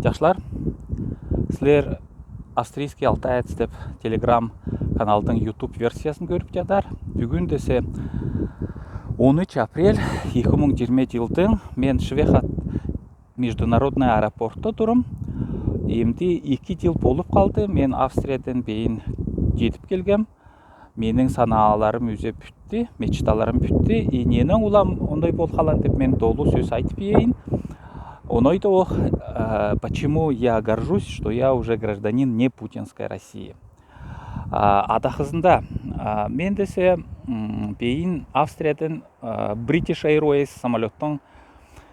Жакшылар, силер австрийский алтаец деп телеграм каналдың YouTube версиясын көріп жатар. Бүгін десе 13 апрель 2020 жылдың мен Швехат международный аэропортта тұрым. Емді 2 жыл болып қалды. Мен Австриядан бейін жетіп келгем. Менің санааларым үзе бүтті, мечталарым бүтті. Ненің улам ондай бол қалан деп мен долу сөз айтып ейін. Онойды ол, почему я горжусь, что я уже гражданин не путинской России. Адақызында, мен десе бейін Австриядан British Airways самолеттің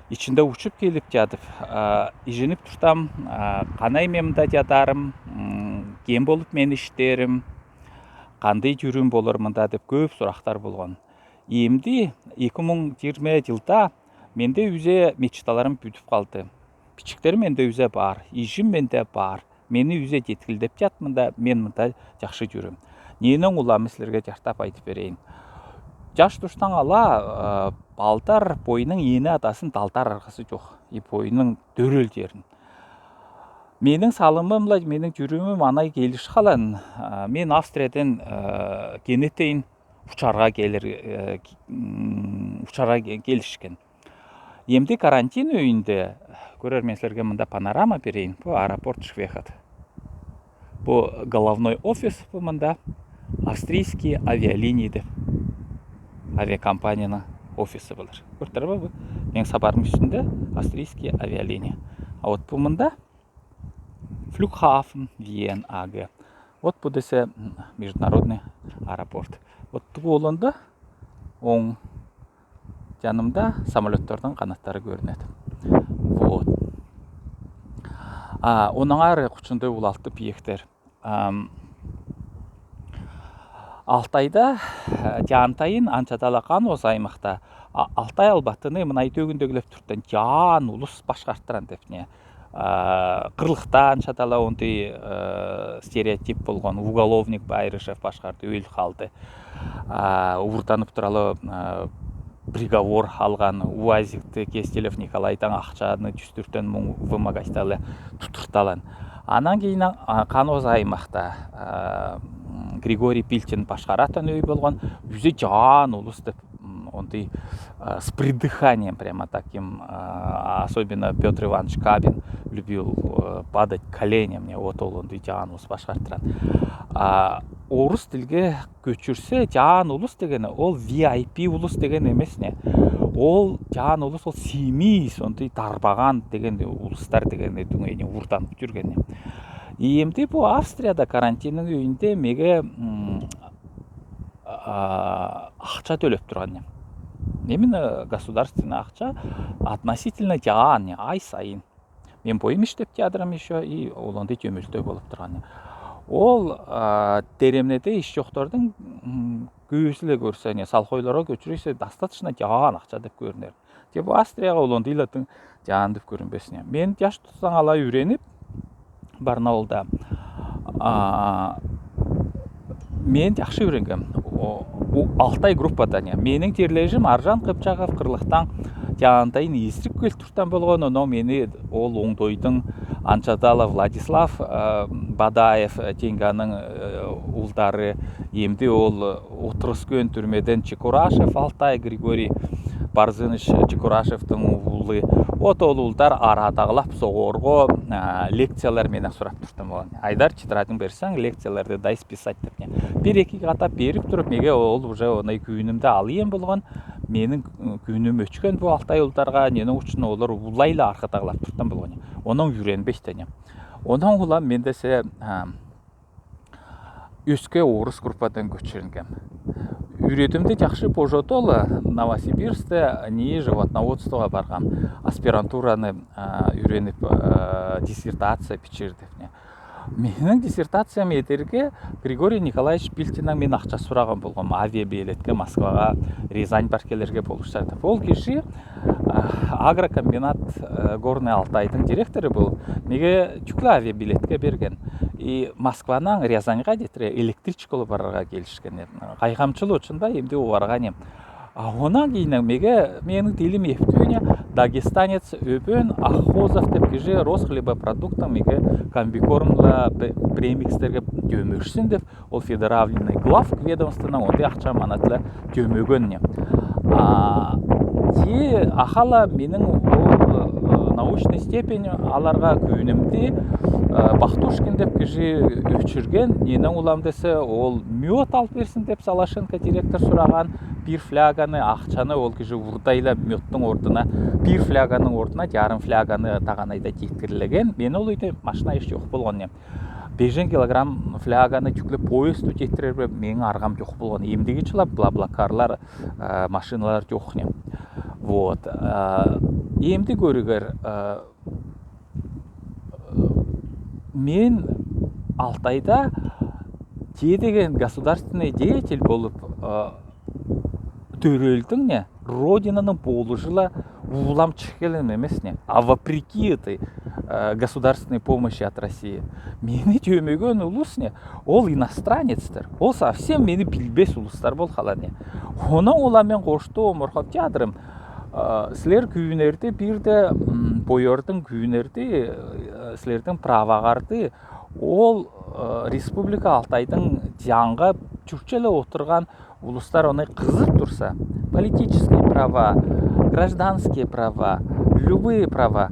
ішінде ұшып келіп жатып, еженіп тұртам, қанай мемді жатарым, кем болып мен іштерім, қандай жүрім болыр мұнда деп көп сұрақтар болған. Емді 2020 жылда менде үзе мечталарым бүтіп қалды. Пичіктер менде үзе бар, ежім менде бар. Мені үзе жеткілдеп жатмында, мен мұнда жақшы жүрім. Ненің ұламы сілерге жақтап айтып берейін. Жаш тұрстан ала, балдар бойының ені адасын далдар арқасы жоқ. Бойының дөрелдерін. Менің салымымла, менің жүрімім анай келіш қалан. Мен Австриядан кенеттейін ұшарға келішкен. Емді карантин өйінде, көрерменсілерге мұнда панорама берейін. Бұл аэропорт Швехат. Бұл головной офис бұл мұнда австрийские авиалинии деп. Авиакомпанияның офисі болыр. Көрттір бұл? Мен сабарым үстінде австрийские авиалинии. А вот бұл мұнда Flughafen Wien AG. Вот бұл десе международный аэропорт. Вот бұл олында оң жанымда самолеттердің қанаттары көрінеді. Вот. Оның ары құчынды улалты пиектер. Алтайда жантайын анчадалақан осы аймақта. Алтай албатыны мұнай төгіндегілеп тұрттан жан ұлыс башқарттыран депне. Қырлықта анчадала ондай стереотип болған. Уголовник Байрышев башқарды өл қалды. Ұртанып тұралы приговор алған УАЗикті Кестелев Николайдан ақшаны 104 мың вымагасталы тұтырталан. Анан кейін қаноз аймақта Григорий Пильчин башқаратын өй болған. Үзе жан ұлыс деп ондай с придыханием прямо таким, особенно Петр Иванович Кабин любил падать коленем, мне вот ол ондай жан ұлыс башқарттыран. Орыс тілге көчірсе, жан ұлыс дегені, ол VIP ұлыс деген емес не. Ол жан ұлыс, ол семей, сондай тарбаған деген ұлыстар деген дүнгейне ұртанып жүргені. Емді бұл Австрияда карантинның өйінде меге ақша төлеп тұрған. Именно государственный ақша относительно жаған, ай сайын. Мен бойым іштеп театрам еще, и ол ондай төмілді болып тұрған. Ол теремнеде еш жоқтардың көзілі көрсе, салқойларға көчіресе достаточно жаған ақша деп көрінер. Деп Австрияға ол ондайлардың жаған деп көрінбесіне. Мен жаш тұтсан ала үйреніп, Барнаулда мен жақшы үйренгем. Алтай группадан. Менің терлежім Аржан Қыпчағов Қырлықтан жағантайын естіріп көл тұрттан болған. Оны мені ол оңдойдың Анчадала Владислав Бадаев теңганың ұлдары. Емді ол отырыс көн түрмеден Чекурашев Алтай Григорий Барзыныш Чекурашевтың ұлы. От ол ұлдар арадағылап соғырғы лекциялар мені сұрап тұрттым болған. Айдар читрадың берсең, лекцияларды дайс писать деп. Bir-екі қатап беріп тұрып, меге ол уже онай күйінімді алайын болған. Менің күйінім өчкен бұл Алтай ұлдарға, ненің үшін олар ұлайлы арқатағылап тұрттым болған. Оның үйренбештен. Оның ұлам мен десе өске орыс группадан көчірінгем. Үйретімді жақшы пожотолы Новосибирскте не животноводствоға барғам. Аспирантураны үйреніп диссертация печерді. Менің диссертациям етерге Григорий Николаевич Пильтиннан мен ақша сұраған болғам. Авиабилетке Москваға, Рязань паркелерге болуштарды. Ол кеші агрокомбинат Горный Алтайдың директоры бұл. Неге жүклі авиабилетке берген. И Москваның Рязаньға детіре электричколы барарға келішкен. Қайғамчылы ұчында емде оғарған ем. Онан кейін менің дилим ефтуіне дагестанец өбін Ахозов деп кеже Росхлебопродуктың комбикормла премикстерге дөмөкшсін деп ол федеральный глав ведомствоның ондай ақша манатлы дөмөгөнне. Те ахала менің ол научный степень аларға күйінімді Бахтушкин деп кеже өчірген, ненің уламдысы ол мед алып берсін деп Салашенко директор сұраған, bir фляганы ақшаны ол кеже ұрдайлы медтің ордына, bir фляганың ордына жарым фляганы тағанайда жеткірілген. Мен ол үйде машина еш жоқ болған. 5 килограмм фляганы жүклі поезд өтеттірер менің арғам жоқ болған. Емдегі чылап блаблакарлар машиналар жоқ. Вот. Емді көрігер мен Алтайда деген государственный деятель болып төрелдің не родинаның болушыла улам чықелем емес не, а вопреки этой государственной помощи от России мені төмеген улус не, ол иностранецтер, ол совсем мені билбес улустар бол қала не. Оны оламен қошты омырқап театрым сілер күйінерді бірді бойордың күйінерді сілердің правағарды ол республика Алтайдың жаңға чүрчелі отырған улустар оны қызып тұрса, политические права, гражданские права, любые права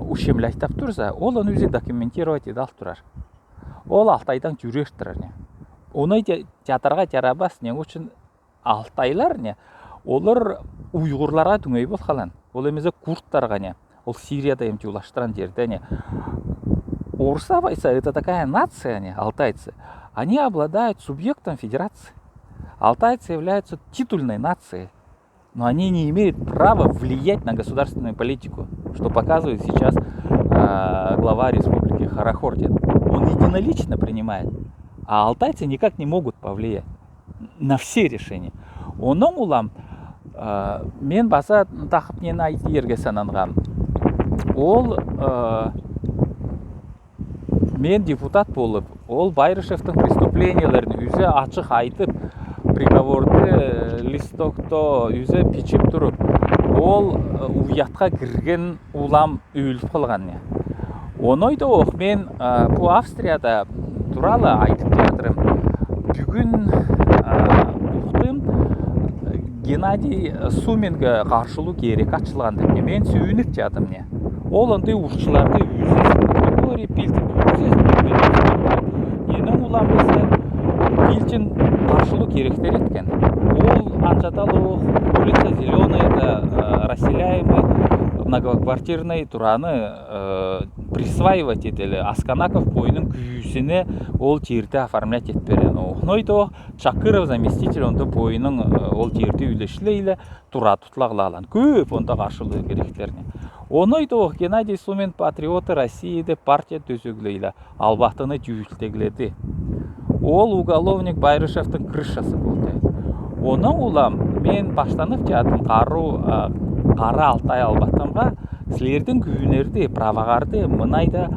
ущемляйтап тұрса, ол оны өзі документировать едал тұрар. Ол Алтайдан жүреш тұрар. Оны театрға жарабас не үшін Алтайлар не, олар уйғырларға дүңей бол қалан. Ол емезе курттарға не, ол Сирияда емте улаштыран жерде не. Орса байса, это такая нация, не, алтайцы, они обладают субъектом федерации. Алтайцы являются титульной нацией, но они не имеют права влиять на государственную политику, что показывает сейчас глава республики Харахордин. Он единолично принимает, а алтайцы никак не могут повлиять на все решения. Оның улам мен баса тақып нені айты ерге сананғам. Ол мен депутат болып, ол Байрышевтың преступленияларын өзі ашық айтып, приговорды листокто өзі печіп тұрып, ол уятқа кірген улам өліп қалған. Онойды оқ, мен бұл Австрияда туралы айтып жатырым. Бүгін ұқтым Геннадий Суминге қаршылу керек açылған деп. Мен сүйініп жатым. Ол ондай ұшқыларды Григорий Пильтин ненің улам Пильтин қаршылу керектер еткен. Ол Анжаталу, улица Зеленая, расселяемый многоквартирный тураны присваивать етелі. Асканаков бойының күйісіне ол жерді оформлять етперен. Ойды Чакыров заместитель онда бойының ол жерді үйлешілейлі тура тұтлағылағылан. Көп онда қаршылы керектеріне. Ойды Геннадий Сумин патриоты Россияда партия төзіглейлі. Албақтыны жүйілтегіледі. Ол уголовник Байрышевтың крышасы болды. Оның улам мен баштанып жатым қара Алтай албақтанға сілердің күйінерді, правағарды мұнайда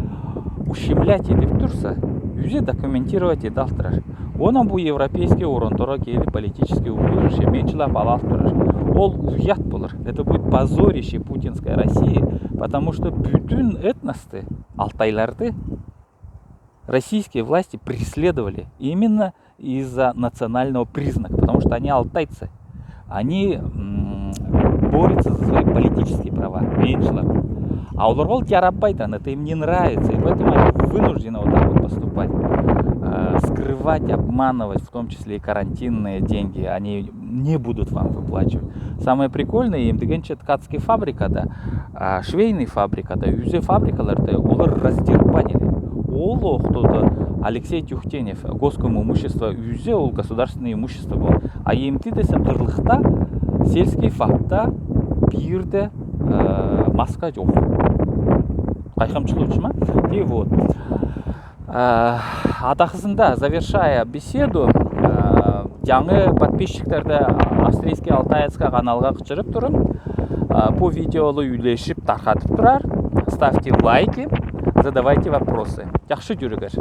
ущемлять едіп тұрса, үзе документировать еді алтырар. Оның бұл европейский орынтора келі политический убежище меншілап алал тұрар. Ол уят болыр. Это будет позорище путинской России, потому что bütün этносты, алтайларды, российские власти преследовали именно из-за национального признака, потому что они алтайцы. Они борются за свои политические права, меньшилар. А олар ярабайдан, это им не нравится, и поэтому они вынуждены вот так вот поступать. Скрывать, обманывать, в том числе и карантинные деньги, они не будут вам выплачивать. Самое прикольное, им дегенче ткацкая фабрика, да, швейная фабрика, да, юзе фабрикаларды олар раздербанили. Оло кто-то Алексей Тюхтенев, госкому имущество юзе, ол государственное имущество был. А емти десе қырлықта, сельский факта, бирде маска жоқ. Қайқамчылы учма? И вот. Атақызында, завершая беседу, жаңы подписчиктерді австрийский алтаецка каналға қычырып тұрым. По видеолы үйлешіп тарқатып тұрар. Ставьте лайки, задавайте вопросы. Жақсы жүрігер.